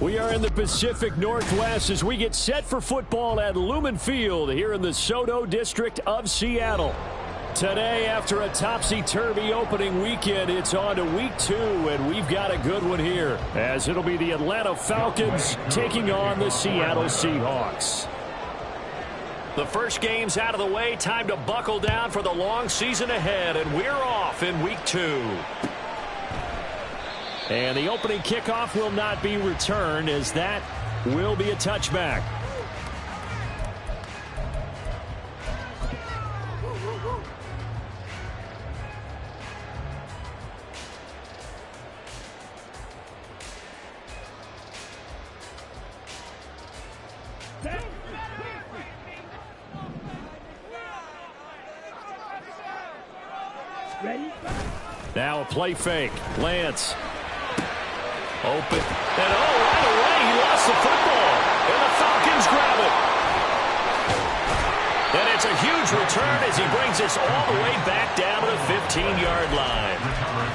We are in the Pacific Northwest as we get set for football at Lumen Field here in the Soto District of Seattle. Today, after a topsy-turvy opening weekend, it's on to week 2, and we've got a good one here, as it'll be the Atlanta Falcons taking on the Seattle Seahawks. The first game's out of the way. Time to buckle down for the long season ahead, and we're off in week 2. And the opening kickoff will not be returned, as that will be a touchback. Now a play fake. Lance. Open. And right away he lost the football. And the Falcons grab it. And it's a huge return as he brings us all the way back down to the 15-yard line.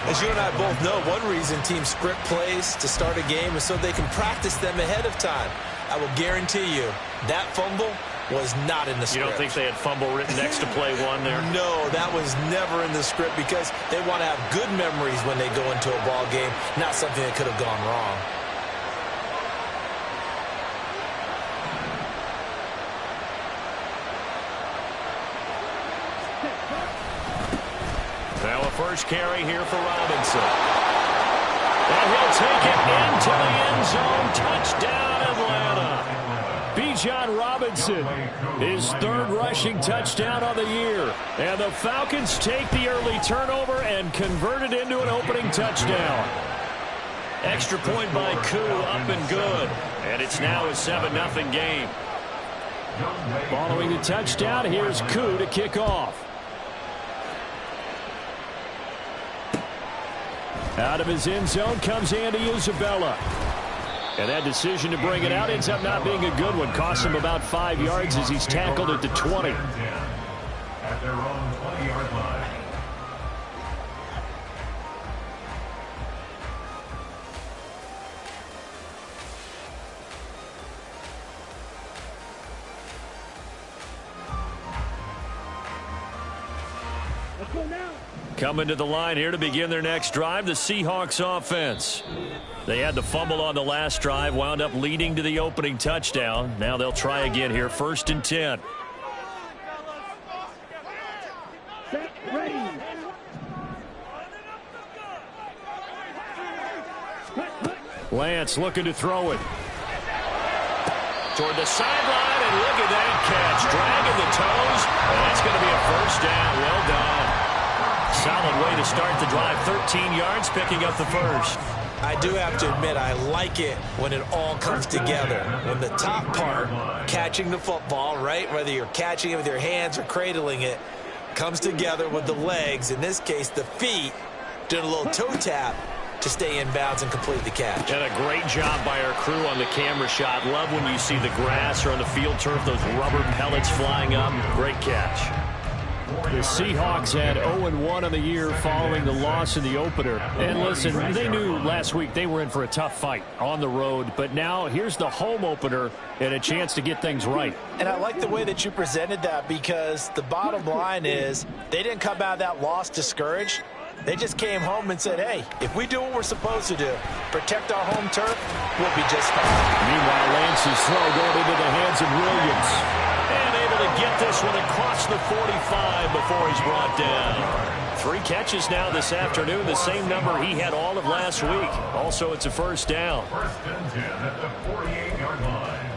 As you and I both know, one reason teams script plays to start a game is so they can practice them ahead of time. I will guarantee you that fumble was not in the script. You don't think they had fumble written next to play one there? No, that was never in the script because they want to have good memories when they go into a ball game, not something that could have gone wrong. Now a first carry here for Robinson. And he'll take it into the end zone. Touchdown, Atlanta. Bijan Robinson, his third rushing touchdown on the year. And the Falcons take the early turnover and convert it into an opening touchdown. Extra point by Koo, up and good. And it's now a 7-0 game. Following the touchdown, here's Koo to kick off. Out of his end zone comes Andy Isabella. And that decision to bring it out ends up not being a good one. Costs him about 5 yards as he's tackled at the 20. At their own 20-yard line. Let's go now. Coming to the line here to begin their next drive, the Seahawks offense. They had the fumble on the last drive, wound up leading to the opening touchdown. Now they'll try again here, 1st and 10. Set, ready. Lance looking to throw it. Toward the sideline, and look at that catch. Dragging the toes, and that's going to be a first down. Well done. Solid way to start the drive. 13 yards, picking up the first. I do have to admit, I like it when it all comes together. When the top part, catching the football, right, whether you're catching it with your hands or cradling it, comes together with the legs, in this case the feet, doing a little toe tap to stay in bounds and complete the catch. And a great job by our crew on the camera shot. Love when you see the grass or on the field turf, those rubber pellets flying up. Great catch. The Seahawks had 0-1 on the year following the loss in the opener. And listen, they knew last week they were in for a tough fight on the road. But now here's the home opener and a chance to get things right. And I like the way that you presented that, because the bottom line is they didn't come out of that loss discouraged. They just came home and said, hey, if we do what we're supposed to do, protect our home turf, we'll be just fine. Meanwhile, Lance's throw going into the hands of Williams. And able to get this one across the 45 before he's brought down. 3 catches now this afternoon, the same number he had all of last week. Also, it's a first down. 1st and 10 at the 48-yard line.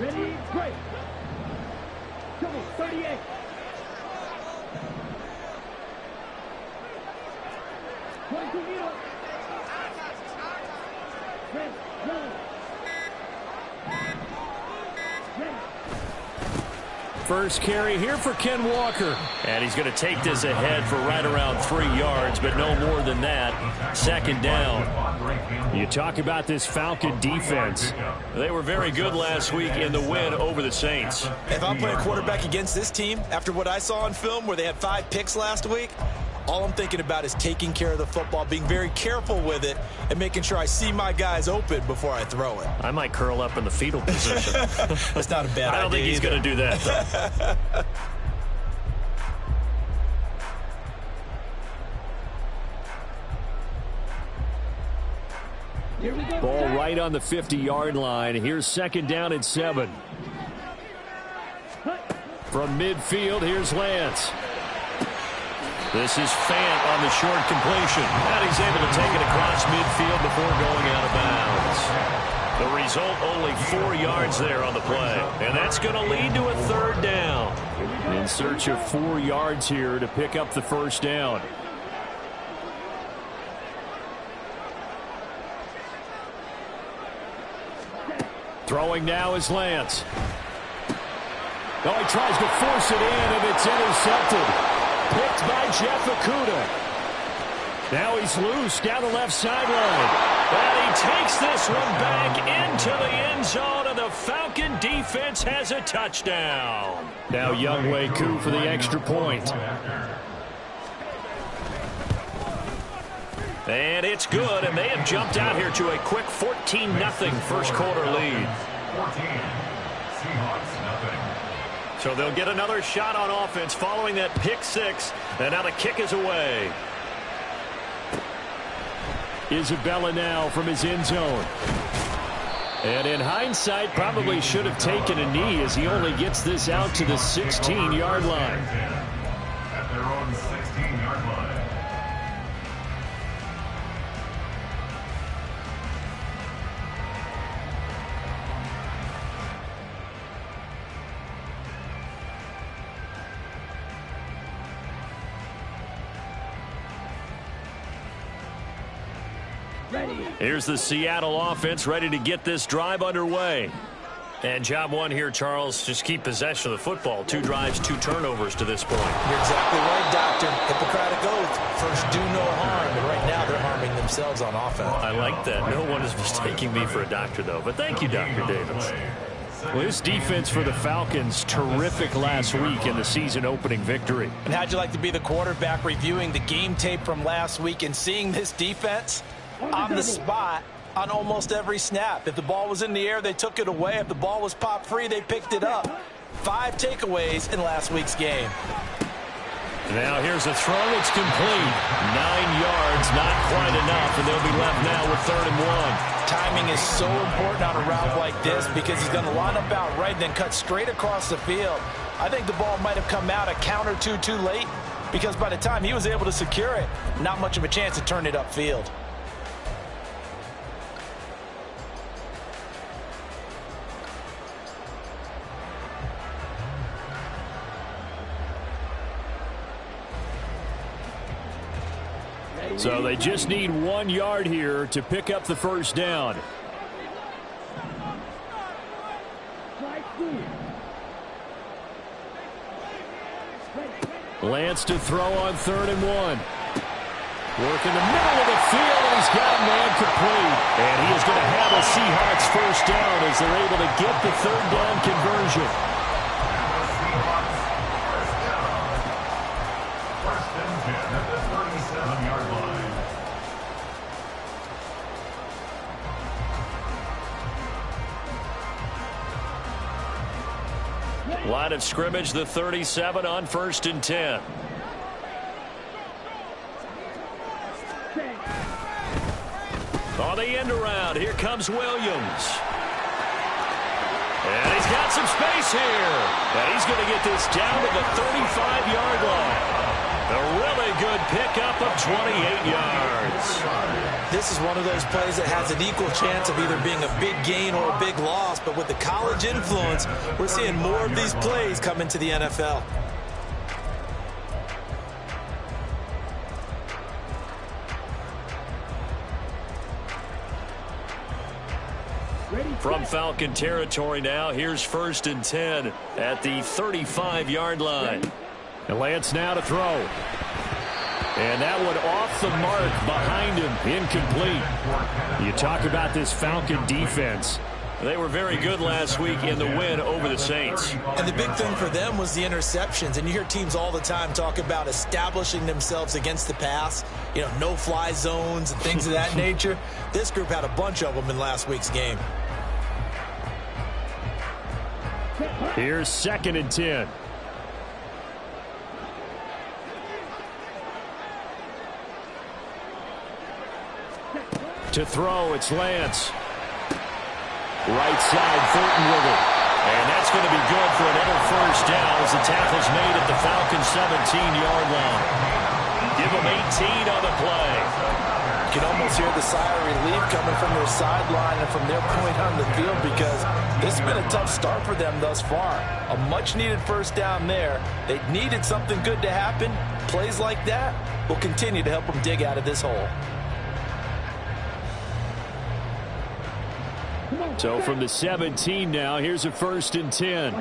Ready, break. Come on, 38. First carry here for Ken Walker. And he's going to take this ahead for right around 3 yards, but no more than that. Second down. You talk about this Falcon defense. They were very good last week in the win over the Saints. If I'm playing quarterback against this team, after what I saw on film where they had 5 picks last week, all I'm thinking about is taking care of the football, being very careful with it, and making sure I see my guys open before I throw it. I might curl up in the fetal position. That's not a bad idea. I don't think he's going to do that, though. Ball right on the 50-yard line. Here's second down and 7. From midfield, here's Lance. This is Fant on the short completion. And he's able to take it across midfield before going out of bounds. The result, only 4 yards there on the play. And that's going to lead to a third down. In search of 4 yards here to pick up the first down. Throwing now is Lance. Oh, he tries to force it in, and it's intercepted. Picked by Jeff Okudah. Now he's loose down the left sideline. And he takes this one back into the end zone, and the Falcon defense has a touchdown. Now Younghoe Koo for the extra point. And it's good, and they have jumped out here to a quick 14-0 first quarter lead. 14. Seahawks, nothing. So they'll get another shot on offense following that pick 6. And now the kick is away. Isabella now from his end zone. And in hindsight, probably should have taken a knee as he only gets this out to the 16-yard line. At their own 16-yard line. Here's the Seattle offense ready to get this drive underway. And job one here, Charles, just keep possession of the football. 2 drives, 2 turnovers to this point. You're exactly right, Doctor. Hippocratic oath. First, do no harm. And right now, they're harming themselves on offense. I like that. No one is mistaking me for a doctor, though. But thank you, Dr. Davis. Well, this defense for the Falcons, terrific last week in the season-opening victory. And how'd you like to be the quarterback reviewing the game tape from last week and seeing this defense on the spot on almost every snap? If the ball was in the air, they took it away. If the ball was popped free, they picked it up. 5 takeaways in last week's game. Now here's a throw. It's complete. 9 yards, not quite enough, and they'll be left now with 3rd and 1. Timing is so important on a route like this because he's going to line up out right and then cut straight across the field. I think the ball might have come out a count or two too late because by the time he was able to secure it, not much of a chance to turn it upfield. So they just need 1 yard here to pick up the first down. Lance to throw on 3rd and 1. Work in the middle of the field, and he's got a man complete. And he is going to have a Seahawks first down as they're able to get the 3rd down conversion. First and 10 at the 37-yard line. Line of scrimmage, the 37 on 1st and 10. On the end around, here comes Williams. And he's got some space here. And he's going to get this down to the 35-yard line. A really good pickup of 28 yards. This is one of those plays that has an equal chance of either being a big gain or a big loss. But with the college influence, we're seeing more of these plays come into the NFL. From Falcon territory now, here's 1st and 10 at the 35-yard line. And Lance now to throw. And that one off the mark behind him, incomplete. You talk about this Falcon defense. They were very good last week in the win over the Saints. And the big thing for them was the interceptions. And you hear teams all the time talk about establishing themselves against the pass, you know, no-fly zones and things of that nature. This group had a bunch of them in last week's game. Here's 2nd and 10. To throw, it's Lance. Right side, Fulton with it. And that's going to be good for another 1st down as the tackle's made at the Falcons' 17-yard line. Give them 18 on the play. You can almost hear the sigh of relief coming from their sideline and from their point on the field because this has been a tough start for them thus far. A much-needed 1st down there. They needed something good to happen. Plays like that will continue to help them dig out of this hole. So from the 17 now, here's a 1st and 10.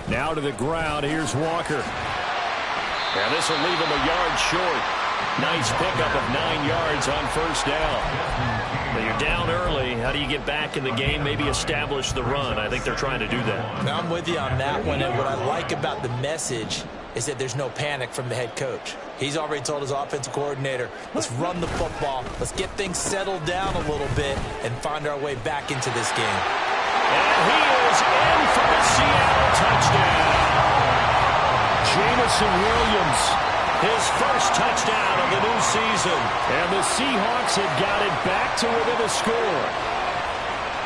Now to the ground, here's Walker. Now this will leave him a yard short. Nice pickup of 9 yards on 1st down. But you're down early. How do you get back in the game? Maybe establish the run. I think they're trying to do that. Now, I'm with you on that one. And what I like about the message is that there's no panic from the head coach. He's already told his offensive coordinator, let's run the football. Let's get things settled down a little bit and find our way back into this game. And he is in for a Seattle touchdown. Jameson Williams, his 1st touchdown of the new season. And the Seahawks have got it back to within a score.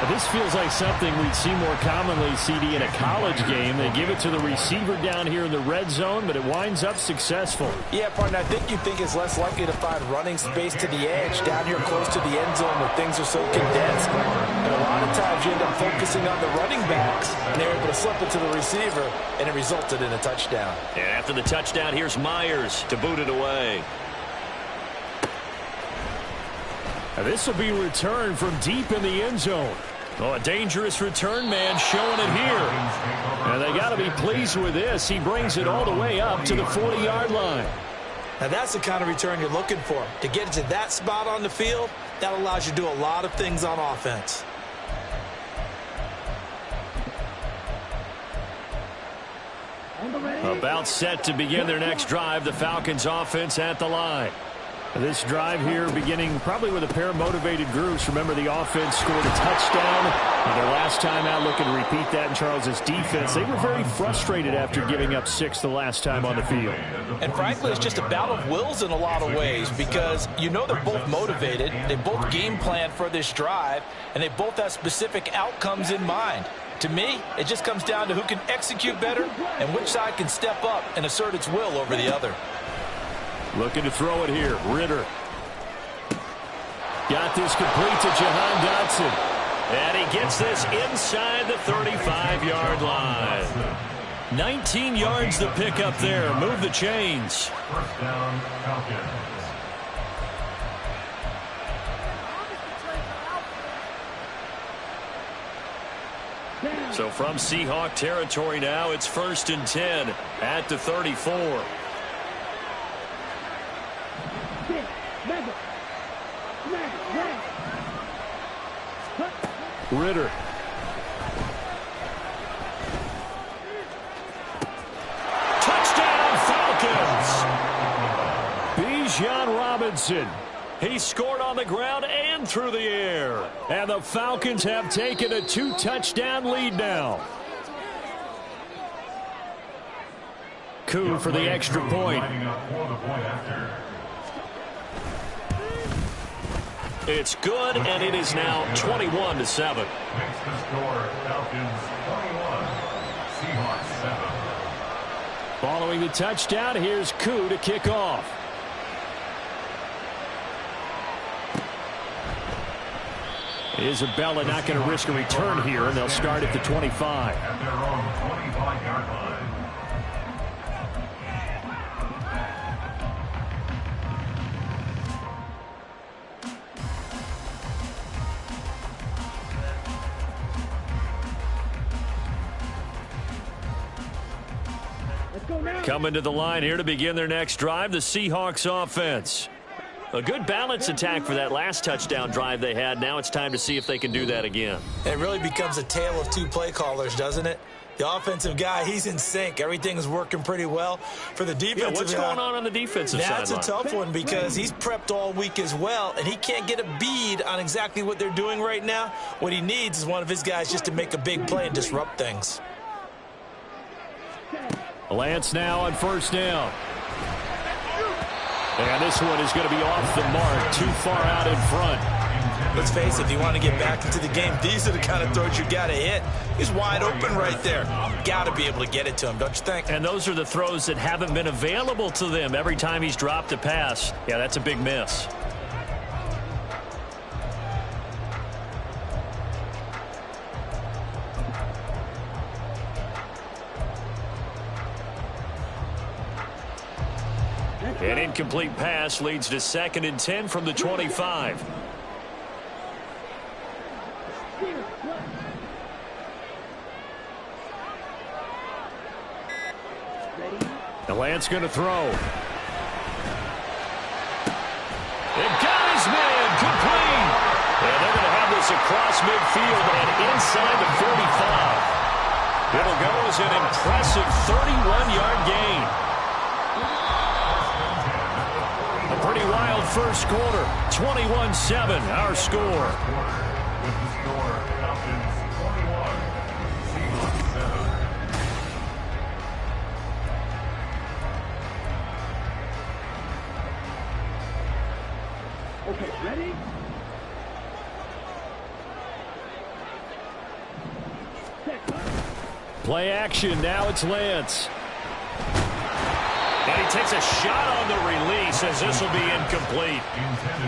This feels like something we'd see more commonly, CD, in a college game. They give it to the receiver down here in the red zone, but it winds up successful. Yeah, partner, I think you think it's less likely to find running space to the edge down here close to the end zone where things are so condensed. And a lot of times you end up focusing on the running backs, and they're able to slip it to the receiver, and it resulted in a touchdown. And after the touchdown, here's Myers to boot it away. Now this will be returned from deep in the end zone. Oh, a dangerous return man showing it here. And they got to be pleased with this. He brings it all the way up to the 40-yard line. Now that's the kind of return you're looking for. To get to that spot on the field, that allows you to do a lot of things on offense. About set to begin their next drive. The Falcons offense at the line. This drive here beginning probably with a pair of motivated groups. Remember, the offense scored a touchdown. Their last time out, looking to repeat that in Charles's defense. They were very frustrated after giving up 6 the last time on the field. And frankly, it's just a battle of wills in a lot of ways because you know they're both motivated. They both game plan for this drive, and they both have specific outcomes in mind. To me, it just comes down to who can execute better and which side can step up and assert its will over the other. Looking to throw it here. Ritter. Got this complete to Jahan Dotson. And he gets this inside the 35-yard line. 19 yards to pick up there. Move the chains. 1st down, Falcons. So from Seahawk territory now, it's 1st and 10 at the 34. Ritter. Touchdown Falcons. Bijan Robinson. He scored on the ground and through the air. And the Falcons have taken a 2-touchdown lead now. Koo for the extra point. It's good, and it is now 21-7. Makes the score Falcons 21, Seahawks 7. Following the touchdown, here's Koo to kick off. Isabella not going to risk a return here, and they'll start at the 25. At their own 25-yard line. Coming to the line here to begin their next drive, the Seahawks offense. A good balance attack for that last touchdown drive they had. Now it's time to see if they can do that again. It really becomes a tale of two play callers, doesn't it? The offensive guy, he's in sync. Everything's working pretty well. For the defensive what's going on the defensive side? That's a tough one because he's prepped all week as well, and he can't get a bead on exactly what they're doing right now. What he needs is one of his guys just to make a big play and disrupt things. Lance now on first down. And this one is going to be off the mark, too far out in front. Let's face it, if you want to get back into the game, these are the kind of throws you got to hit. He's wide open right there. Got to be able to get it to him, don't you think? And those are the throws that haven't been available to them every time he's dropped a pass. Yeah, that's a big miss. An incomplete pass leads to 2nd and 10 from the 25. The Lance going to throw. It got his man complete. And they're going to have this across midfield and inside the 45. It'll go as an impressive 31-yard gain. A pretty wild first quarter. 21-7, our score. With the score, Falcons 21, Seahawks 7. Okay, ready? Play action. Now it's Lance. And he takes a shot on the release as this will be incomplete.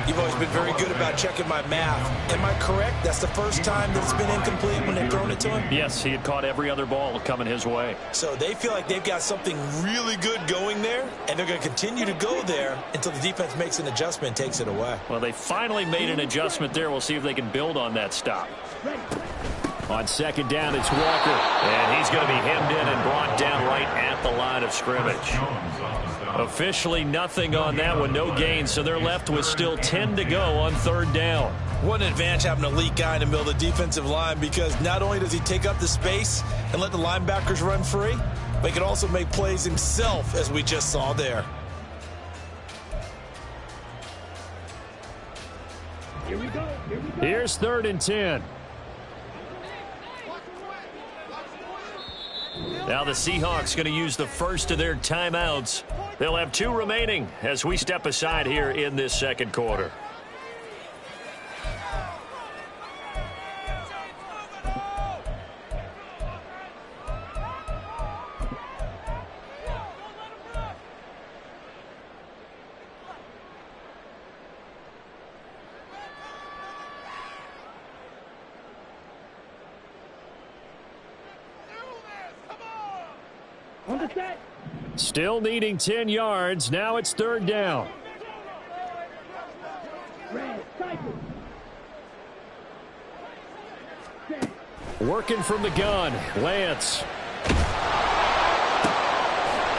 You've always been very good about checking my math. Am I correct? That's the first time that it's been incomplete when they've thrown it to him? Yes, he had caught every other ball coming his way. So they feel like they've got something really good going there, and they're going to continue to go there until the defense makes an adjustment and takes it away. Well, they finally made an adjustment there. We'll see if they can build on that stop. On 2nd down, it's Walker. And he's going to be hemmed in and brought down right at the line of scrimmage. Officially nothing on that one, no gain, so they're left with still 10 to go on 3rd down. What an advantage having an elite guy in the middle of the defensive line, because not only does he take up the space and let the linebackers run free, but he can also make plays himself, as we just saw there. Here we go. Here we go. Here's 3rd and 10. Now the Seahawks going to use the first of their timeouts. They'll have 2 remaining as we step aside here in this 2nd quarter. On the set. Still needing 10 yards. Now it's 3rd down. Red, cycle. Working from the gun. Lance.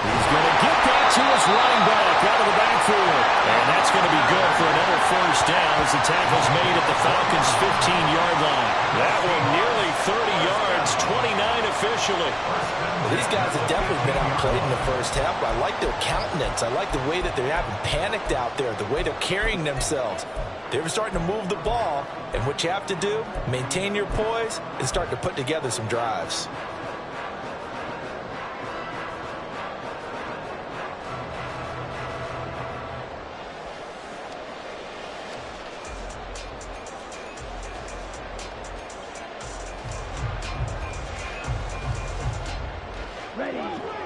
He's going to get that to his running back out of the backfield. And that's going to be good for another 1st down as the tackle's made at the Falcons' 15-yard line. That one nearly 30 yards, 29 officially. Well, these guys have definitely been outplayed in the first half. I like their countenance. I like the way that they're having panicked out there, the way they're carrying themselves. They're starting to move the ball, and what you have to do, maintain your poise and start to put together some drives.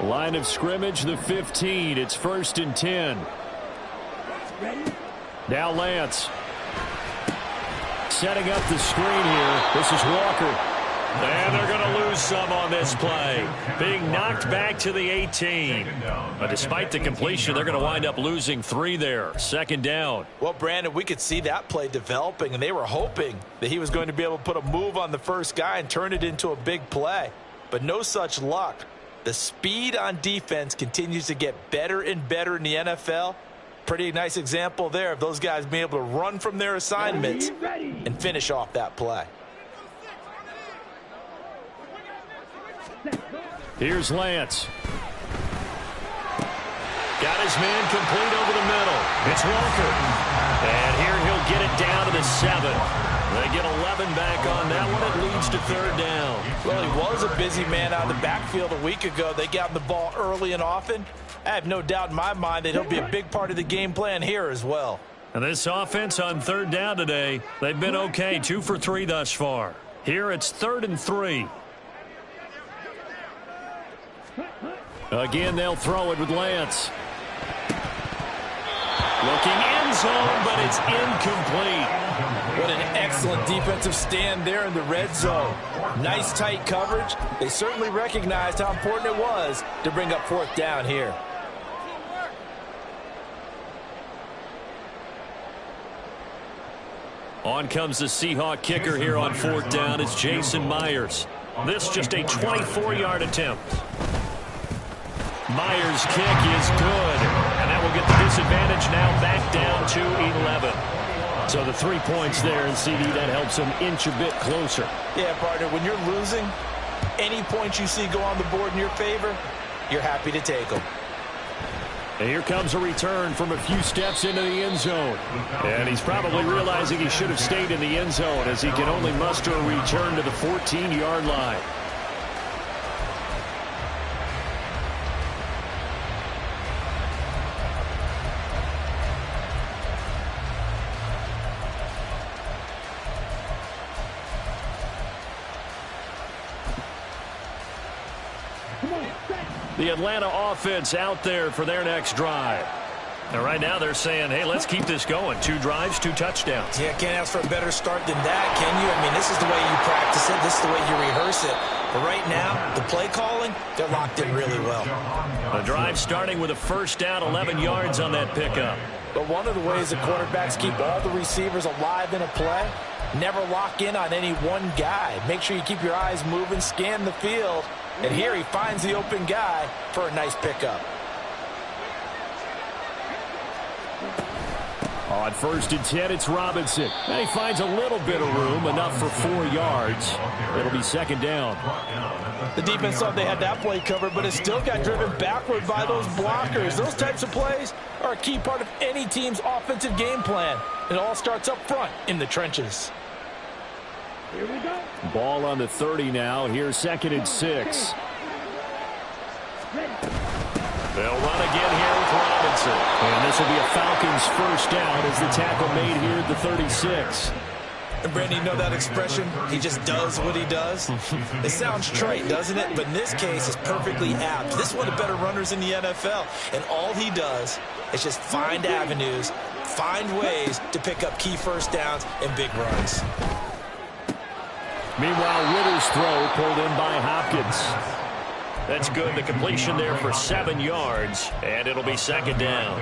Line of scrimmage, the 15. It's 1st and 10. Now Lance. Setting up the screen here. This is Walker. And they're going to lose some on this play. Being knocked back to the 18. But despite the completion, they're going to wind up losing 3 there. 2nd down. Well, Brandon, we could see that play developing, and they were hoping that he was going to be able to put a move on the first guy and turn it into a big play. But no such luck. The speed on defense continues to get better and better in the NFL. Pretty nice example there of those guys being able to run from their assignments and finish off that play. Here's Lance. Got his man complete over the middle. It's Walker. And here he'll get it down to the 7. They get 11 back on that one. It leads to 3rd down. Well, he was a busy man out of the backfield a week ago. They got him the ball early and often. I have no doubt in my mind that he'll be a big part of the game plan here as well. And this offense on 3rd down today, they've been okay. 2 for 3 thus far. Here it's 3rd and 3. Again, they'll throw it with Lance. Looking end zone, but it's incomplete. What an excellent defensive stand there in the red zone. Nice tight coverage. They certainly recognized how important it was to bring up 4th down here. On comes the Seahawk kicker here on 4th down. It's Jason Myers. This just a 24-yard attempt. Myers' kick is good, and that will get the disadvantage now back down to 11. So the 3 points there, and CD, that helps them inch a bit closer. Yeah, partner, when you're losing, any points you see go on the board in your favor, you're happy to take them. And here comes a return from a few steps into the end zone. And he's probably realizing he should have stayed in the end zone as he can only muster a return to the 14-yard line. The Atlanta offense out there for their next drive. And right now they're saying, hey, let's keep this going. 2 drives, 2 touchdowns. Yeah, can't ask for a better start than that, can you? I mean, this is the way you practice it. This is the way you rehearse it. But right now, the play calling, they're locked in really well. The drive starting with a 1st down, 11 yards on that pickup. But one of the ways the quarterbacks keep all the receivers alive in a play, never lock in on any one guy. Make sure you keep your eyes moving, scan the field. And here he finds the open guy for a nice pickup. On 1st and 10, it's Robinson. And he finds a little bit of room, enough for 4 yards. It'll be 2nd down. The defense thought they had that play covered, but it still got driven backward by those blockers. Those types of plays are a key part of any team's offensive game plan. It all starts up front in the trenches. Here we go. Ball on the 30 now. Here's 2nd and 6. They'll run again here with Robinson. And this will be a Falcons 1st down as the tackle made here at the 36. And Brandon, you know that expression? He just does what he does. It sounds trite, doesn't it? But in this case, it's perfectly apt. This is one of the better runners in the NFL. And all he does is just find avenues, find ways to pick up key 1st downs and big runs. Meanwhile, Ritter's throw pulled in by Hopkins. That's good. The completion there for 7 yards, and it'll be 2nd down.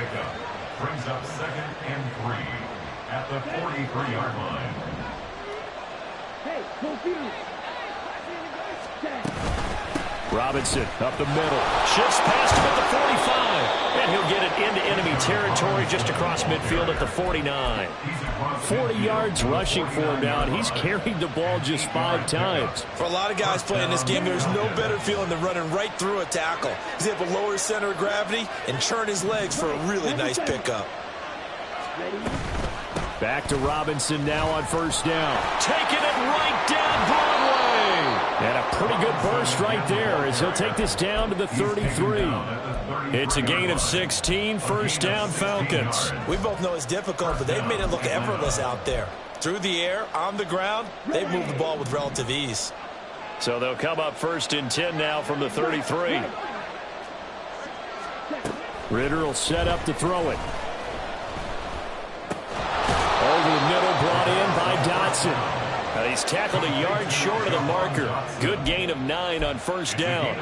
Brings up 2nd and 3 at the 43-yard line. Hey, confused. Robinson up the middle. Shifts past him at the 45. And he'll get it into enemy territory just across midfield at the 49. 40 yards rushing for him now, and he's carried the ball just 5 times. For a lot of guys playing this game, there's no better feeling than running right through a tackle. He's able to lower his center of gravity and churn his legs for a really nice pickup. Back to Robinson now on 1st down. Taking it right down Broadway. And a pretty good burst right there as he'll take this down to the 33. It's a gain of 16, 1st down Falcons. We both know it's difficult, but they've made it look effortless out there. Through the air, on the ground, they've moved the ball with relative ease. So they'll come up 1st and 10 now from the 33. Ritter will set up to throw it. Over the middle, brought in by Dotson. He's tackled a yard short of the marker. Good gain of 9 on 1st down.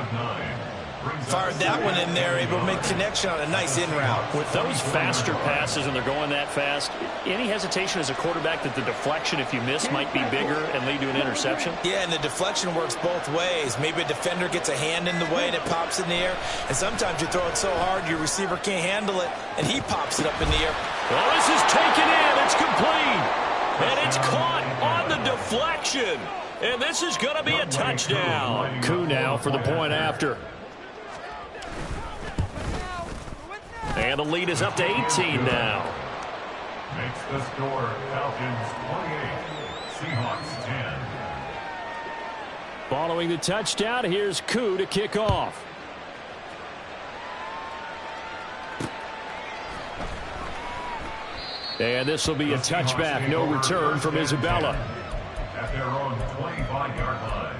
Fired that one in there, able to make connection on a nice in route. With those faster passes and they're going that fast, any hesitation as a quarterback that the deflection, if you miss, might be bigger and lead to an interception? Yeah, and the deflection works both ways. Maybe a defender gets a hand in the way and it pops in the air. And sometimes you throw it so hard your receiver can't handle it, and he pops it up in the air. Well, this is taken in. It's complete. And it's caught on the deflection. And this is going to be a touchdown. Koo now for the point after. And the lead is up to 18 now. Makes the score Falcons 28, Seahawks 10. Following the touchdown, here's Koo to kick off. And this will be a touchback. No return from Isabella. At their own 25-yard line.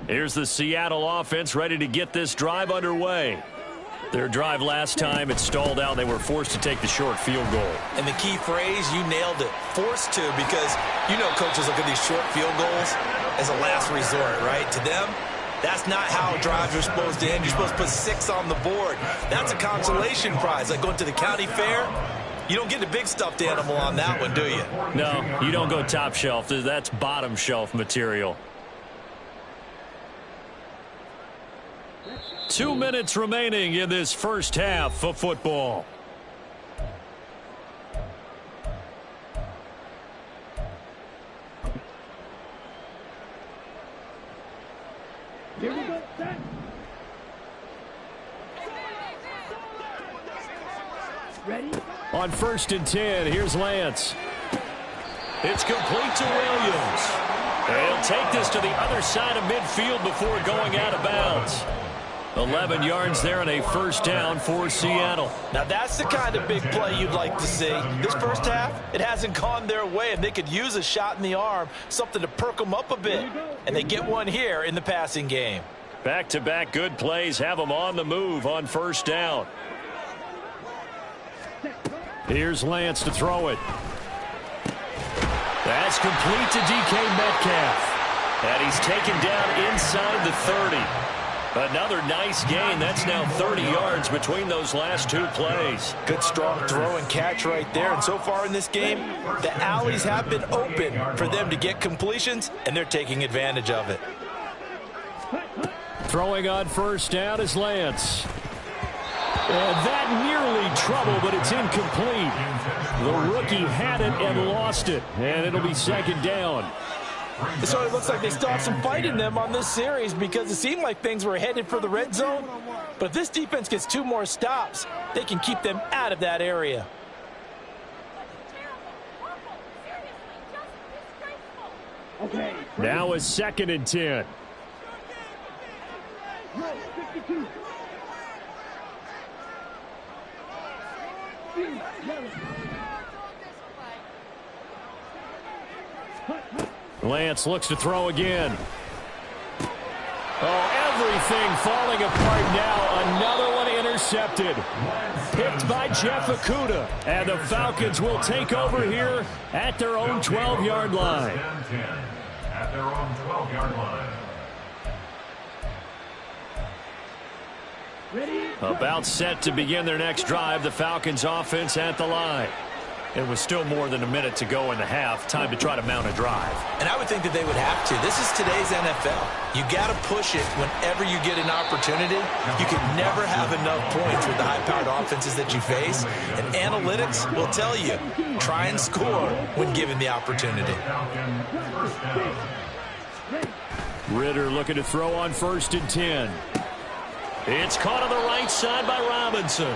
Here's the Seattle offense ready to get this drive underway. Their drive last time, it stalled out. They were forced to take the short field goal. And the key phrase, you nailed it, forced to, because you know coaches look at these short field goals as a last resort, right? To them, that's not how drives are supposed to end. You're supposed to put 6 on the board. That's a consolation prize. Like going to the county fair, you don't get the big stuffed animal on that one, do you? No, you don't go top shelf. That's bottom shelf material. 2 minutes remaining in this first half of football. Here we go, set. Ready? On 1st and 10, here's Lance. It's complete to Williams. They'll take this to the other side of midfield before going out of bounds. 11 yards there and a first down for Seattle. Now that's the kind of big play you'd like to see. This first half, it hasn't gone their way, and they could use a shot in the arm, something to perk them up a bit. And they get one here in the passing game. Back-to-back good plays have them on the move on first down. Here's Lance to throw it. That's complete to DK Metcalf. And he's taken down inside the 30. Another nice gain. That's now 30 yards between those last 2 plays. Good strong throw and catch right there. And so far in this game, the alleys have been open for them to get completions, and they're taking advantage of it. Throwing on first down is Lance. And that nearly trouble, but it's incomplete. The rookie had it and lost it. And it'll be second down. So it looks like they still have some fight in them on this series, because it seemed like things were headed for the red zone. But if this defense gets 2 more stops, they can keep them out of that area. Okay. Now a 2nd and 10. Roll, 52. Lance looks to throw again. Oh, everything falling apart now. Another one intercepted. Picked by Jeff Okudah. And the Falcons will take over here at their own 12-yard line. At their own 12-yard line. Ready? About set to begin their next drive. The Falcons offense at the line. It was still more than a minute to go in the half. Time to try to mount a drive. And I would think that they would have to. This is today's NFL. You got to push it whenever you get an opportunity. You can never have enough points with the high-powered offenses that you face. And analytics will tell you, try and score when given the opportunity. Ritter looking to throw on 1st and 10. It's caught on the right side by Robinson.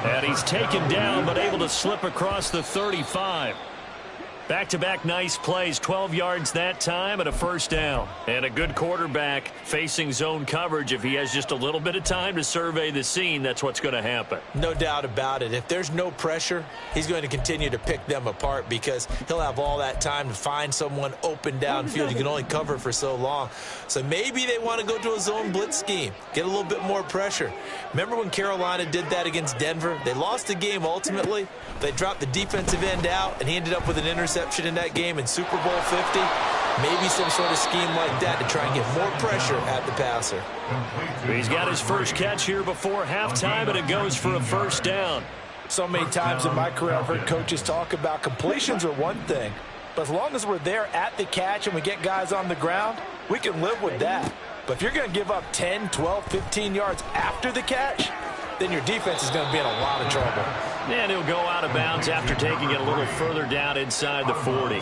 And he's taken down but able to slip across the 35. Back-to-back nice plays, 12 yards that time and a first down. And a good quarterback facing zone coverage. If he has just a little bit of time to survey the scene, that's what's going to happen. No doubt about it. If there's no pressure, he's going to continue to pick them apart because he'll have all that time to find someone open downfield. You can only cover for so long. So maybe they want to go to a zone blitz scheme, get a little bit more pressure. Remember when Carolina did that against Denver? They lost the game ultimately. They dropped the defensive end out, and he ended up with an interception in that game in Super Bowl 50. Maybe some sort of scheme like that to try and get more pressure at the passer. He's got his first catch here before halftime, and it goes for a first down. So many times in my career I've heard coaches talk about completions are one thing, but as long as we're there at the catch and we get guys on the ground, we can live with that. But if you're going to give up 10, 12, 15 yards after the catch, then your defense is going to be in a lot of trouble. And he'll go out of bounds after taking it a little further down inside the 40.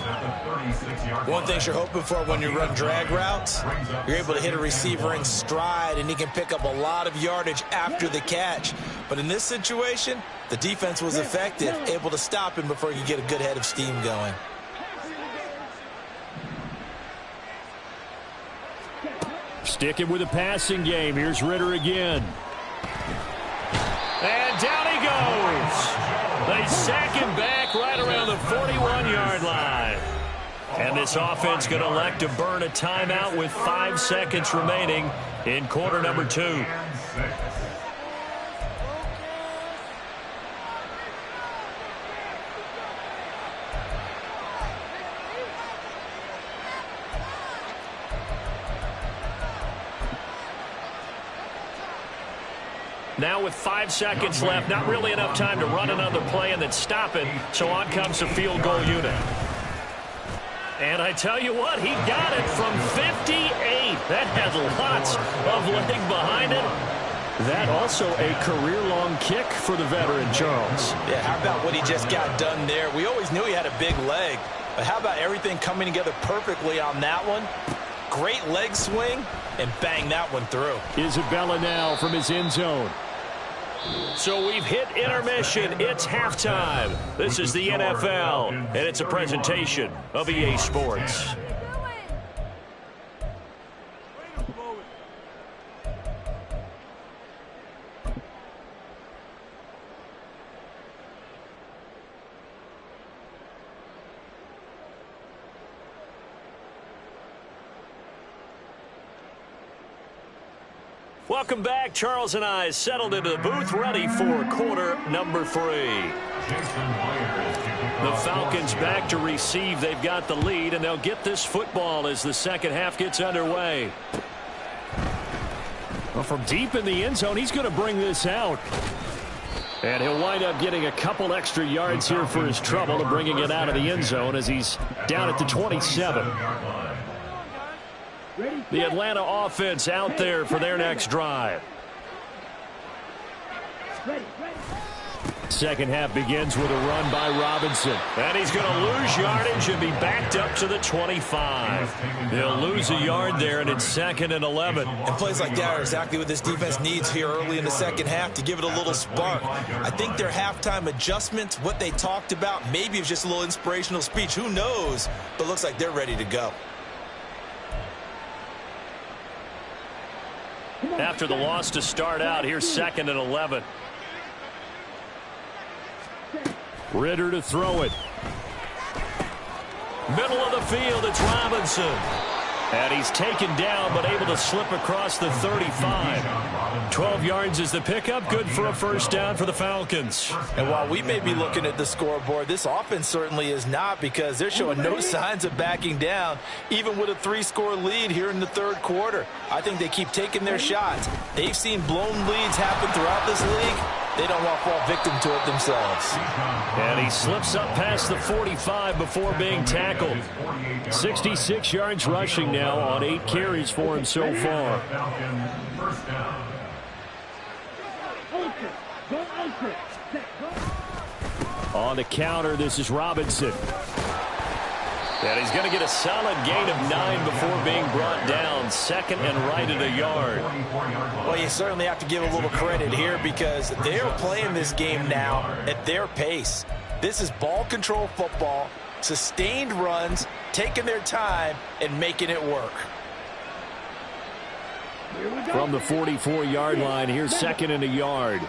One thing you're hoping for when you run drag routes, you're able to hit a receiver in stride, and he can pick up a lot of yardage after the catch. But in this situation, the defense was effective, able to stop him before he could get a good head of steam going. Sticking with the passing game. Here's Ritter again. And down he goes. They sack him back right around the 41-yard line. And this offense going to elect to burn a timeout with 5 seconds remaining in quarter number 2. Now with 5 seconds left, not really enough time to run another play and then stop it, so on comes the field goal unit. And I tell you what, he got it from 58. That has lots of leg behind it. That also a career-long kick for the veteran, Charles. Yeah, how about what he just got done there? We always knew he had a big leg, but how about everything coming together perfectly on that one? Great leg swing, and bang that one through. Isabella now from his end zone. So we've hit intermission. It's halftime. This is the NFL, and it's a presentation of EA Sports. Welcome back. Charles and I settled into the booth, ready for quarter number 3. The Falcons back to receive. They've got the lead, and they'll get this football as the second half gets underway. Well, from deep in the end zone, he's going to bring this out. And he'll wind up getting a couple extra yards here for his trouble to bringing it out of the end zone as he's down at the 27. The Atlanta offense out there for their next drive. Second half begins with a run by Robinson. And he's going to lose yardage and be backed up to the 25. They'll lose a yard there, and it's 2nd and 11. And plays like that are exactly what this defense needs here early in the second half to give it a little spark. I think their halftime adjustments, what they talked about, maybe it's just a little inspirational speech. Who knows? But looks like they're ready to go. After the loss to start out, here's 2nd and 11. Ritter to throw it. Middle of the field, it's Robinson. And he's taken down, but able to slip across the 35. 12 yards is the pickup. Good for a first down for the Falcons. And while we may be looking at the scoreboard, this offense certainly is not, because they're showing no signs of backing down, even with a 3-score lead here in the third quarter. I think they keep taking their shots. They've seen blown leads happen throughout this league. They don't want to fall victim to it themselves. And he slips up past the 45 before being tackled. 66 yards rushing now on 8 carries for him so far. On the counter, this is Robinson. And he's going to get a solid gain of 9 before being brought down. 2nd and right at a yard. Well, you certainly have to give a little credit here, because they're playing this game now at their pace. This is ball control football. Sustained runs, taking their time, and making it work. From the 44-yard line, here's second and a yard.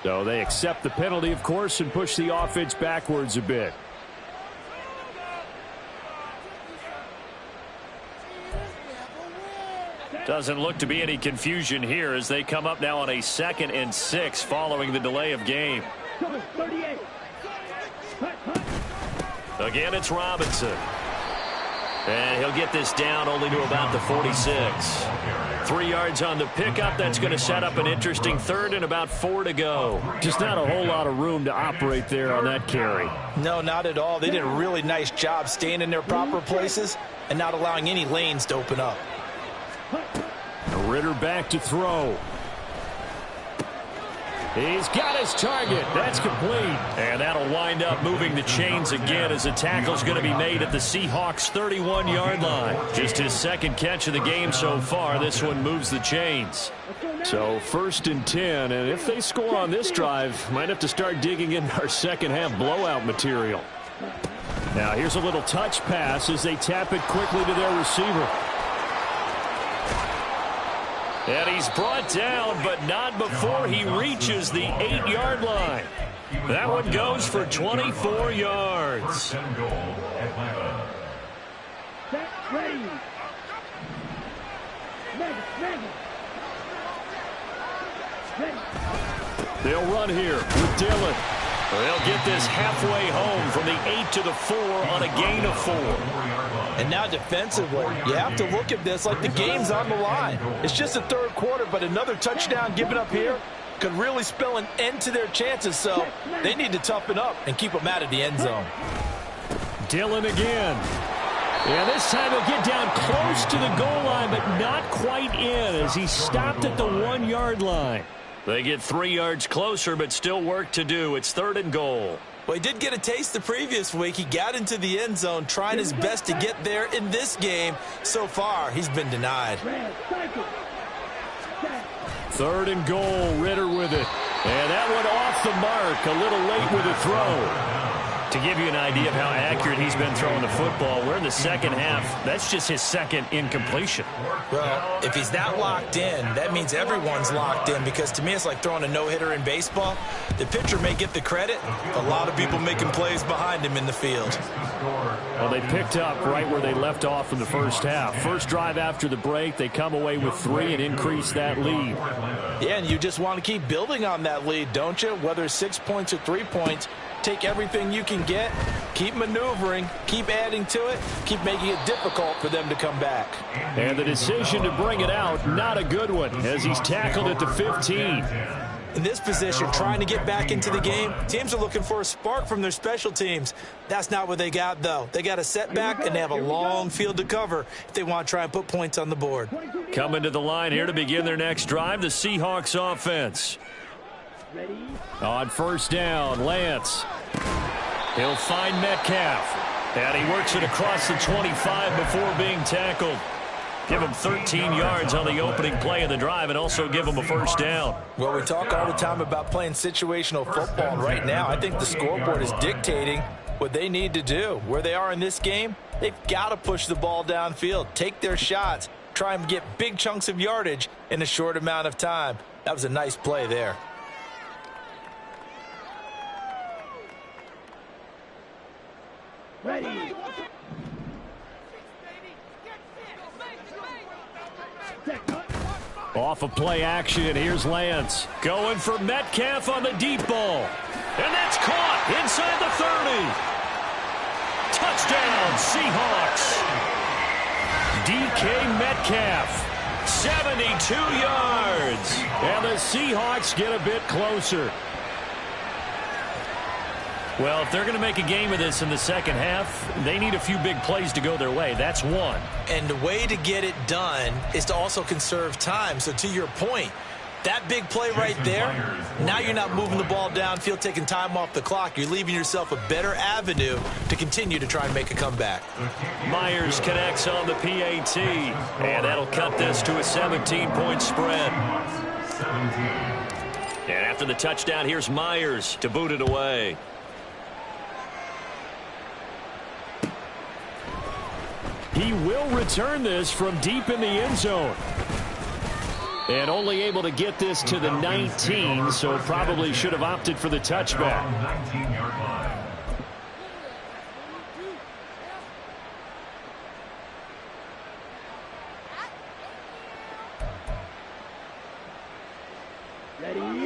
So they accept the penalty, of course, and push the offense backwards a bit. Doesn't look to be any confusion here as they come up now on a 2nd and 6 following the delay of game. Again, it's Robinson. And he'll get this down only to about the 46. 3 yards on the pickup. That's going to set up an interesting 3rd and about 4 to go. Just not a whole lot of room to operate there on that carry. No, not at all. They did a really nice job staying in their proper places and not allowing any lanes to open up. Ritter back to throw. He's got his target. That's complete. And that'll wind up moving the chains again as a tackle's going to be made at the Seahawks' 31-yard line. Just his 2nd catch of the game so far. This one moves the chains. So 1st and 10, and if they score on this drive, might have to start digging in our second-half blowout material. Now here's a little touch pass as they tap it quickly to their receiver. And he's brought down, but not before he reaches the 8-yard line. That one goes for 24 yards. They'll run here with Dillon. They'll get this halfway home from the 8 to the 4 on a gain of 4. And now defensively, you have to look at this like the game's on the line. It's just the 3rd quarter, but another touchdown given up here could really spell an end to their chances. So they need to toughen up and keep them out of the end zone. Dillon again. And this time he'll get down close to the goal line, but not quite in as he stopped at the 1-yard line. They get 3 yards closer, but still work to do. It's 3rd and goal. Well, he did get a taste the previous week. He got into the end zone, trying his best to get there in this game. So far, he's been denied. 3rd and goal, Ritter with it. And that one off the mark, a little late with a throw. To give you an idea of how accurate he's been throwing the football, we're in the 2nd half. That's just his 2nd incompletion. Well, if he's not locked in, that means everyone's locked in, because to me it's like throwing a no-hitter in baseball. The pitcher may get the credit. A lot of people making plays behind him in the field. Well, they picked up right where they left off in the 1st half. First drive after the break, they come away with 3 and increase that lead. Yeah, and you just want to keep building on that lead, don't you? Whether it's 6 points or 3 points, take everything you can get, keep maneuvering, keep adding to it, keep making it difficult for them to come back. And the decision to bring it out, not a good one, as he's tackled at the 15. In this position, trying to get back into the game, teams are looking for a spark from their special teams. That's not what they got, though. They got a setback, and they have a long field to cover if they want to try and put points on the board. Coming to the line here to begin their next drive, the Seahawks offense. On 1st down, Lance. He'll find Metcalf. And he works it across the 25 before being tackled. Give him 13 yards on the opening play of the drive and also give him a 1st down. Well, we talk all the time about playing situational football. And right now, I think the scoreboard is dictating what they need to do. Where they are in this game, they've got to push the ball downfield, take their shots, try and get big chunks of yardage in a short amount of time. That was a nice play there. Ready. Off of play action, here's Lance. Going for Metcalf on the deep ball. And that's caught inside the 30. Touchdown, Seahawks. DK Metcalf, 72 yards. And the Seahawks get a bit closer. Well, if they're going to make a game of this in the 2nd half, they need a few big plays to go their way. That's one. And the way to get it done is to also conserve time. So to your point, That big play right there, now you're not moving the ball downfield, taking time off the clock. You're leaving yourself a better avenue to continue to try and make a comeback. Myers connects on the PAT, and that'll cut this to a 17-point spread. And after the touchdown, here's Myers to boot it away. He will return this from deep in the end zone. And only able to get this to the 19, so probably should have opted for the touchback. 19-yard line.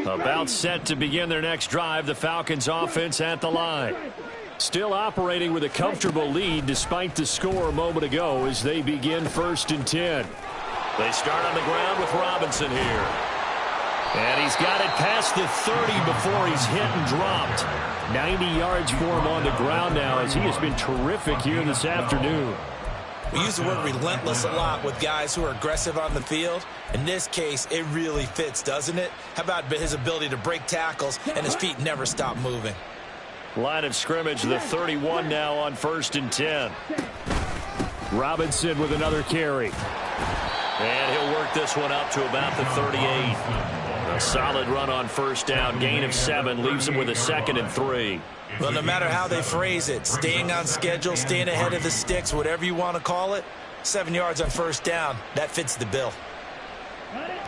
About set to begin their next drive, the Falcons offense at the line. Still operating with a comfortable lead despite the score a moment ago as they begin 1st and 10. They start on the ground with Robinson here. And he's got it past the 30 before he's hit and dropped. 90 yards for him on the ground now as he has been terrific here this afternoon. We use the word relentless a lot with guys who are aggressive on the field. In this case, it really fits, doesn't it? How about his ability to break tackles and his feet never stop moving? Line of scrimmage, the 31 now on 1st and 10. Robinson with another carry. And he'll work this one up to about the 38. A solid run on 1st down. Gain of 7 leaves him with a 2nd and 3. Well, no matter how they phrase it, staying on schedule, staying ahead of the sticks, whatever you want to call it, 7 yards on 1st down, that fits the bill.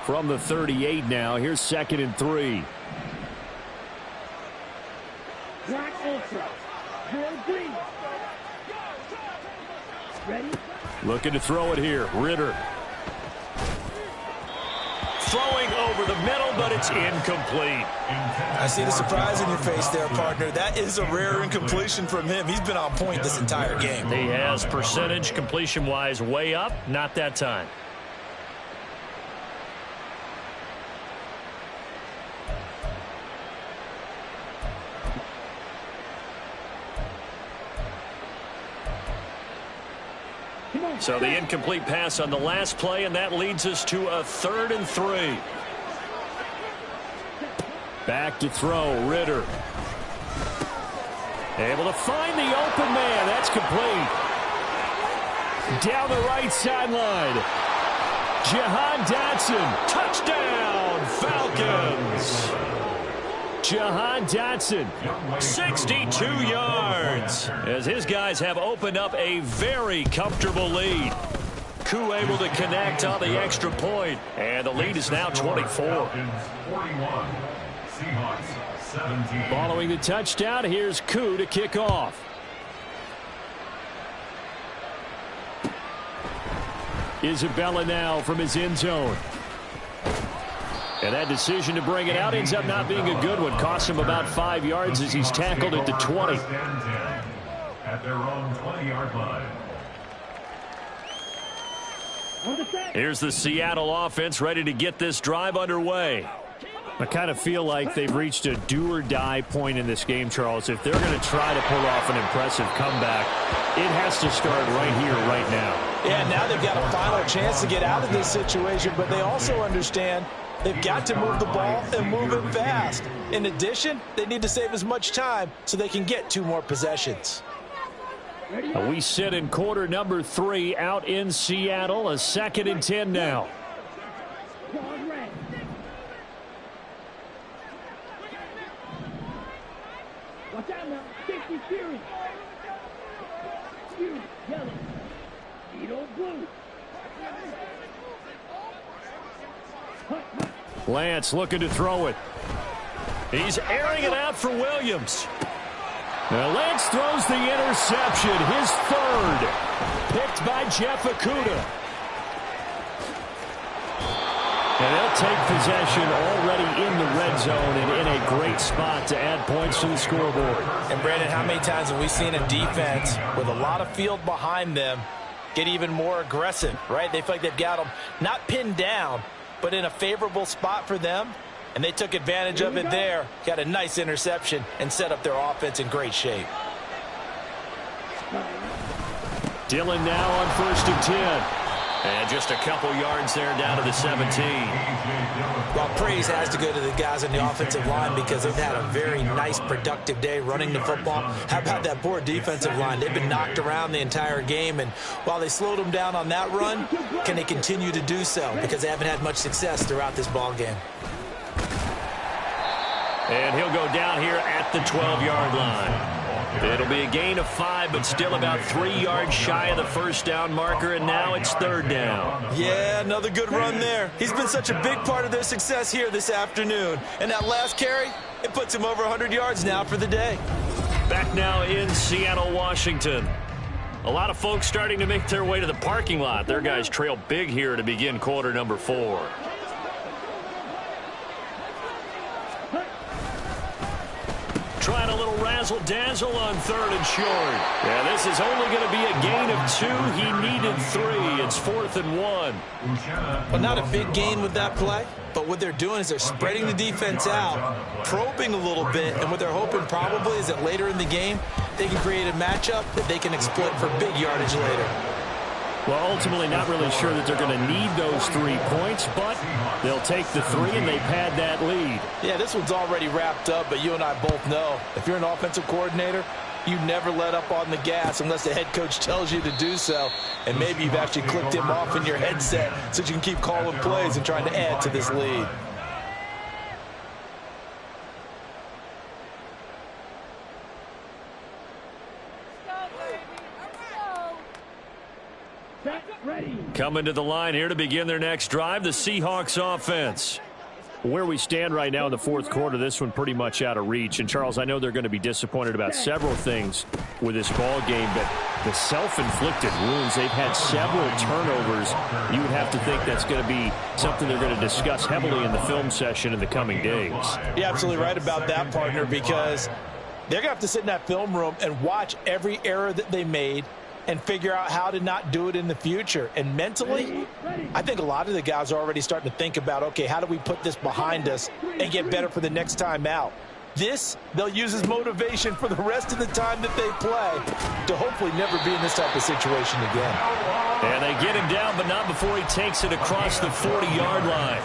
From the 38 now, here's 2nd and 3. Black Ultra. Harold Green. Ready? Looking to throw it here. Ritter. Throwing over the middle, but it's incomplete. I see the surprise in your face there, partner. That is a rare incompletion from him. He's been on point this entire game. He has percentage completion-wise way up. Not that time. So the incomplete pass on the last play, and that leads us to a 3rd and 3. Back to throw, Ritter. Able to find the open man. That's complete. Down the right sideline. Jahan Dotson. Touchdown, Falcons. Jahan Dotson, 62 yards, as his guys have opened up a very comfortable lead. Koo able to connect on the extra point, and the lead is now 24. 41, Seahawks 17. Following the touchdown, here's Koo to kick off. Isabella now from his end zone. And that decision to bring it out ends up not being a good one. Costs him about 5 yards as he's tackled at the 20. At their own 20-yard line. Here's the Seattle offense ready to get this drive underway. I kind of feel like they've reached a do-or-die point in this game, Charles. If they're going to try to pull off an impressive comeback, it has to start right here, right now. Yeah, now they've got a final chance to get out of this situation, but they also understand they've got to move the ball and move it fast. In addition, they need to save as much time so they can get 2 more possessions. We sit in quarter number 3 out in Seattle. A 2nd and 10 now. Watch out now. 60 series. You, yellow. Beetle, blue. Lance looking to throw it. He's airing it out for Williams. Now Lance throws the interception, his 3rd. Picked by Jeff Okudah. And they'll take possession already in the red zone and in a great spot to add points to the scoreboard. And Brandon, how many times have we seen a defense with a lot of field behind them get even more aggressive, right? They feel like they've got them not pinned down, but in a favorable spot for them, and they took advantage of it there, got a nice interception, and set up their offense in great shape. Dillon now on 1st and 10. And just a couple yards there down to the 17. Well, praise has to go to the guys on the offensive line because they've had a very nice, productive day running the football. How about that poor defensive line? They've been knocked around the entire game, and while they slowed them down on that run, can they continue to do so? Because they haven't had much success throughout this ball game. And he'll go down here at the 12-yard line. It'll be a gain of 5, but still about 3 yards shy of the first down marker, and now it's third down. Yeah, another good run there. He's been such a big part of their success here this afternoon. And that last carry, it puts him over 100 yards now for the day. Back now in Seattle, Washington. A lot of folks starting to make their way to the parking lot. Their guys trail big here to begin quarter number 4. Trying a little razzle-dazzle on third and short. Yeah, this is only going to be a gain of 2. He needed 3. It's 4th and 1. Well, not a big gain with that play, but what they're doing is they're spreading the defense out, probing a little bit, and what they're hoping probably is that later in the game, they can create a matchup that they can exploit for big yardage later. Well, ultimately not really sure that they're going to need those 3 points, but they'll take the 3 and they pad that lead. Yeah, this one's already wrapped up, but you and I both know if you're an offensive coordinator, you never let up on the gas unless the head coach tells you to do so. And maybe you've actually clicked him off in your headset so you can keep calling plays and trying to add to this lead. Coming to the line here to begin their next drive, the Seahawks offense. Where we stand right now in the fourth quarter, this one pretty much out of reach. And, Charles, I know they're going to be disappointed about several things with this ball game, but the self-inflicted wounds, they've had several turnovers. You would have to think that's going to be something they're going to discuss heavily in the film session in the coming days. You're absolutely right about that, partner, because they're going to have to sit in that film room and watch every error that they made and figure out how to not do it in the future. And mentally, I think a lot of the guys are already starting to think about, okay, how do we put this behind us and get better for the next time out? This, they'll use as motivation for the rest of the time that they play to hopefully never be in this type of situation again. And they get him down, but not before he takes it across the 40-yard line.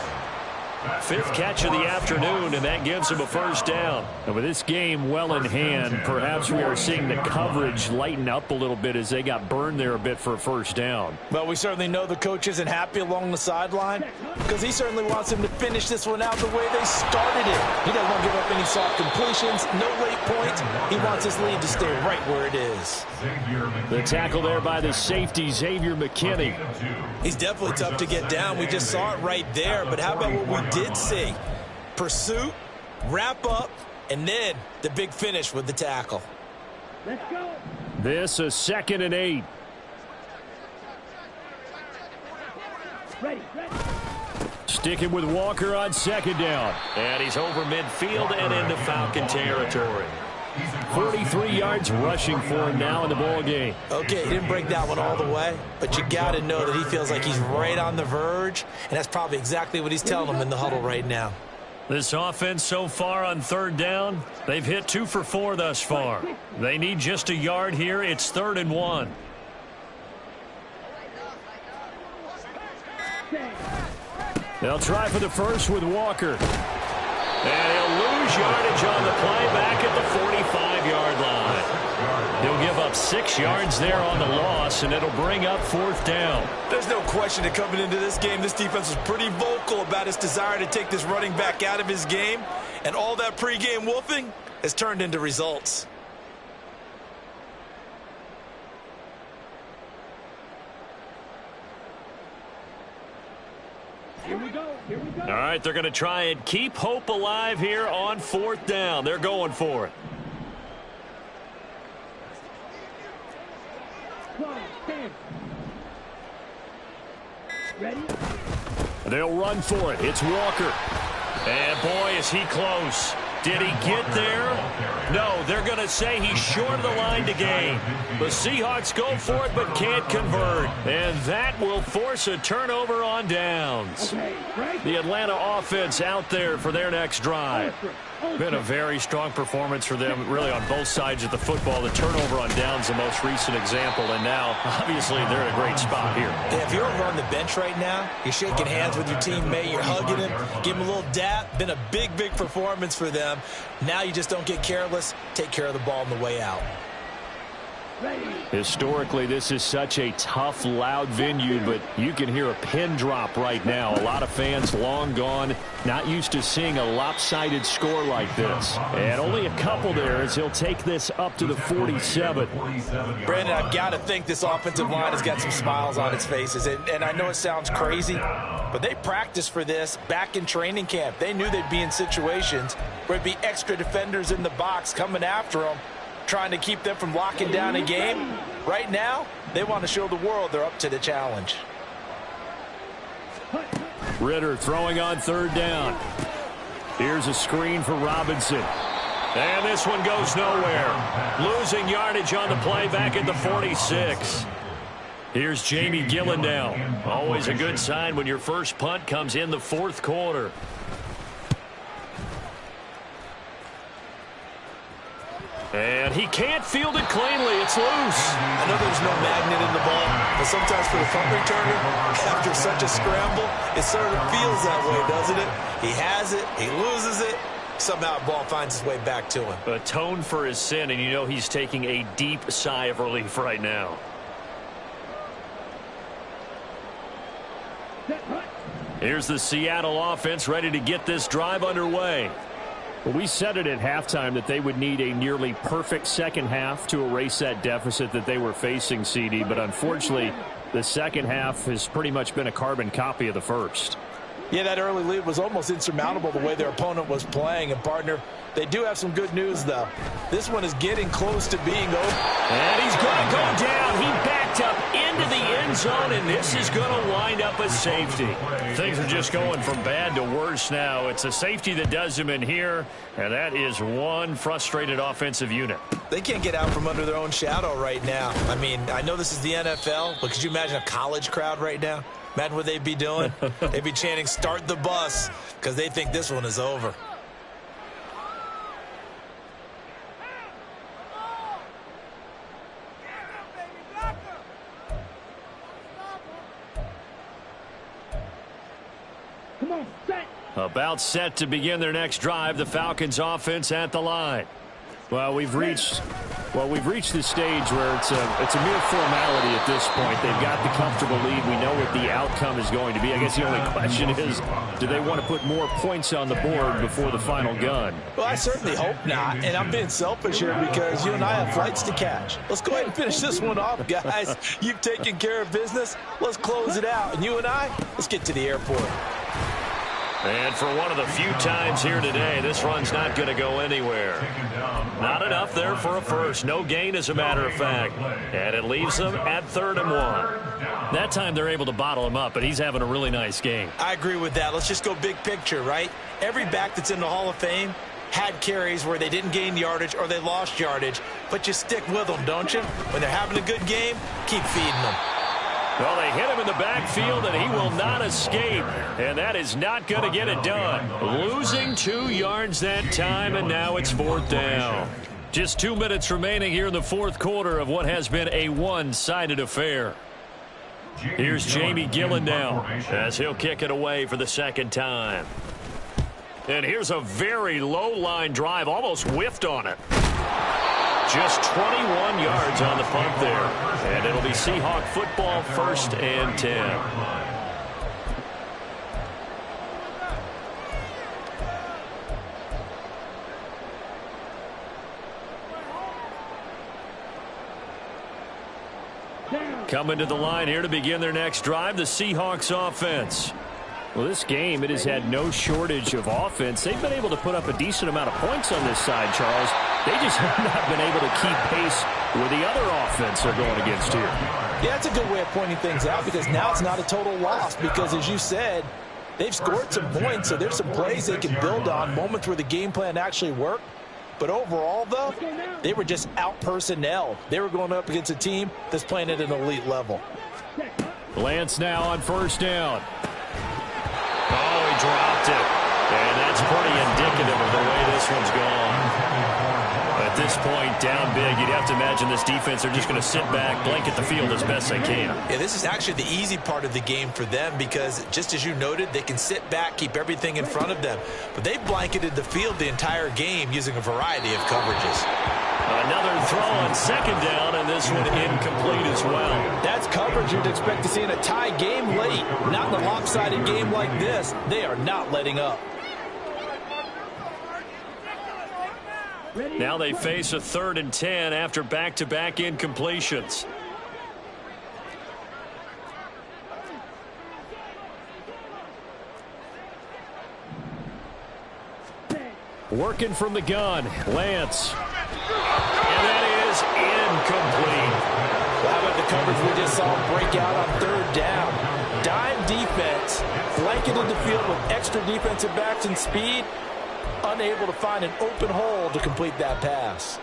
5th catch of the afternoon, and that gives him a first down. And with this game well in hand, perhaps we are seeing the coverage lighten up a little bit as they got burned there a bit for a first down. Well, we certainly know the coach isn't happy along the sideline because he certainly wants them to finish this one out the way they started it. He doesn't want to give up any soft completions, no late points. He wants his lead to stay right where it is. The tackle there by the safety, Xavier McKinney. He's definitely tough to get down. We just saw it right there. But how about what we did see? Pursuit, wrap up, and then the big finish with the tackle. Let's go. This a 2nd and 8. Ready. Sticking with Walker on 2nd down. And he's over midfield and into Falcon territory. 43 yards rushing for him now in the ball game. Okay, he didn't break that one all the way, but you got to know that he feels like he's right on the verge, and that's probably exactly what he's telling them in the huddle right now. This offense so far on 3rd down, they've hit 2 for 4 thus far. They need just a yard here. It's 3rd and 1. They'll try for the first with Walker. And he'll lose yardage on the play back at the 45-yard line. He'll give up 6 yards there on the loss, and it'll bring up 4th down. There's no question that coming into this game, this defense was pretty vocal about its desire to take this running back out of his game, and all that pregame wolfing has turned into results. Here we go. All right, they're going to try and keep hope alive here on 4th down. They're going for it. 12, 10. Ready? They'll run for it. It's Walker. And, boy, is he close. Did he get there? No, they're going to say he's short of the line to gain. The Seahawks go for it but can't convert. And that will force a turnover on downs. The Atlanta offense out there for their next drive. Been a very strong performance for them, really, on both sides of the football. The turnover on downs, the most recent example, and now, obviously, they're in a great spot here. Yeah, if you're over on the bench right now, you're shaking hands with your teammate, you're hugging him, give him a little dap. Been a big, big performance for them. Now you just don't get careless. Take care of the ball on the way out. Historically, this is such a tough, loud venue, but you can hear a pin drop right now. A lot of fans long gone, not used to seeing a lopsided score like this. And only a couple there as he'll take this up to the 47. Brandon, I've got to think this offensive line has got some smiles on its faces. And I know it sounds crazy, but they practiced for this back in training camp. They knew they'd be in situations where it'd be extra defenders in the box coming after them, trying to keep them from locking down a game. Right now, they want to show the world they're up to the challenge. Ritter throwing on third down. Here's a screen for Robinson. And this one goes nowhere. Losing yardage on the play back at the 46. Here's Jamie Gillen now. Always a good sign when your first punt comes in the fourth quarter. And he can't field it cleanly. It's loose. I know there's no magnet in the ball, but sometimes for the punt returner, after such a scramble, it sort of feels that way, doesn't it? He has it, he loses it, somehow the ball finds its way back to him. Atone for his sin, and you know he's taking a deep sigh of relief right now. Here's the Seattle offense ready to get this drive underway. Well, we said it at halftime that they would need a nearly perfect second half to erase that deficit that they were facing, CD. But unfortunately, the second half has pretty much been a carbon copy of the first. Yeah, that early lead was almost insurmountable the way their opponent was playing. And, partner, they do have some good news, though. This one is getting close to being over. And he's going to go down. He backed up into the end zone, and this is going to wind up a safety. Things are just going from bad to worse now. It's a safety that does him in here, and that is one frustrated offensive unit. They can't get out from under their own shadow right now. I mean, I know this is the NFL, but could you imagine a college crowd right now? Imagine what they'd be doing. They'd be chanting, "Start the bus," because they think this one is over. Come on, set. About set to begin their next drive. The Falcons offense at the line. Well, we've reached the stage where it's a mere formality at this point. They've got the comfortable lead. We know what the outcome is going to be. I guess the only question is, do they want to put more points on the board before the final gun? Well, I certainly hope not. And I'm being selfish here because you and I have flights to catch. Let's go ahead and finish this one off, guys. You've taken care of business. Let's close it out. And you and I, let's get to the airport. And for one of the few times here today, this run's not going to go anywhere. Not enough there for a first. No gain, as a matter of fact. And it leaves them at 3rd and 1. That time they're able to bottle him up, but he's having a really nice game. I agree with that. Let's just go big picture, right? Every back that's in the Hall of Fame had carries where they didn't gain yardage or they lost yardage, but you stick with them, don't you? When they're having a good game, keep feeding them. Well, they hit him in the backfield, and he will not escape. And that is not going to get it done. Losing 2 yards that time, and now it's 4th down. Just 2 minutes remaining here in the fourth quarter of what has been a one-sided affair. Here's Jamie Gillen now as he'll kick it away for the second time. And here's a very low-line drive, almost whiffed on it. Just 21 yards on the punt there. And it'll be Seahawk football, 1st and 10. Coming to the line here to begin their next drive, the Seahawks offense. Well, this game, it has had no shortage of offense. They've been able to put up a decent amount of points on this side, Charles. They just have not been able to keep pace with the other offense they're going against here. Yeah, that's a good way of pointing things out because now it's not a total loss because, as you said, they've scored some points, so there's some plays they can build on, moments where the game plan actually worked. But overall, though, they were just out-personnel. They were going up against a team that's playing at an elite level. Lance now on 1st down. Oh, he dropped it. And that's pretty indicative of the way this one's gone. At this point, down big, you'd have to imagine this defense are just going to sit back, blanket the field as best they can. Yeah, this is actually the easy part of the game for them because, just as you noted, they can sit back, keep everything in front of them. But they blanketed the field the entire game using a variety of coverages. Another throw on second down, and this one incomplete as well. That's coverage you'd expect to see in a tie game late. Not in a lopsided game like this. They are not letting up. Now they face a 3rd and 10 after back-to-back incompletions. Working from the gun, Lance. And that is incomplete. How about the coverage we just saw break out on 3rd down? Dime defense, blanketed the field with extra defensive backs and speed. Unable to find an open hole to complete that pass.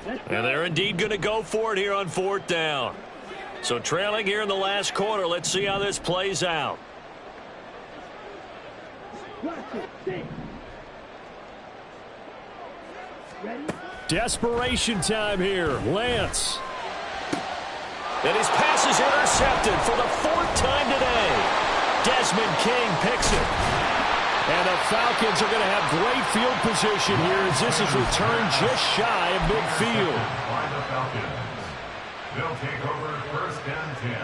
And they're indeed going to go for it here on 4th down. So trailing here in the last quarter. Let's see how this plays out. Desperation time here. Lance. And his pass is intercepted for the 4th time today. Desmond King picks it. And the Falcons are going to have great field position here as this is returned just shy of midfield. By the Falcons. They'll take over 1st and 10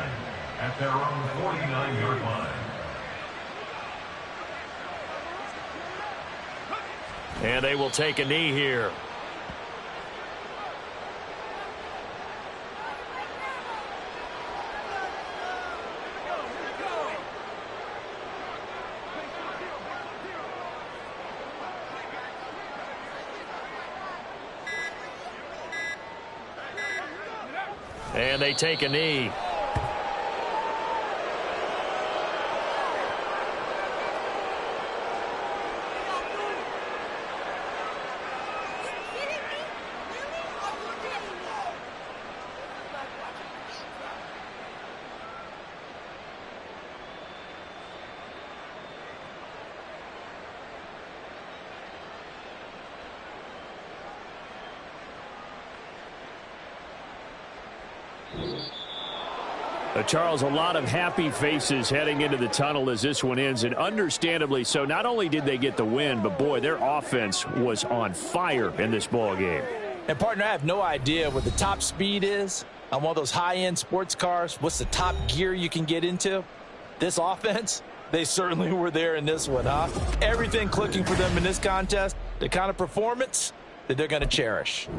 at their own 49-yard line. And they will take a knee here. And they take a knee. Charles, a lot of happy faces heading into the tunnel as this one ends, and understandably so. Not only did they get the win, but, boy, their offense was on fire in this ball game. And, partner, I have no idea what the top speed is on one of those high-end sports cars. What's the top gear you can get into? This offense, they certainly were there in this one, huh? Everything clicking for them in this contest, the kind of performance that they're going to cherish.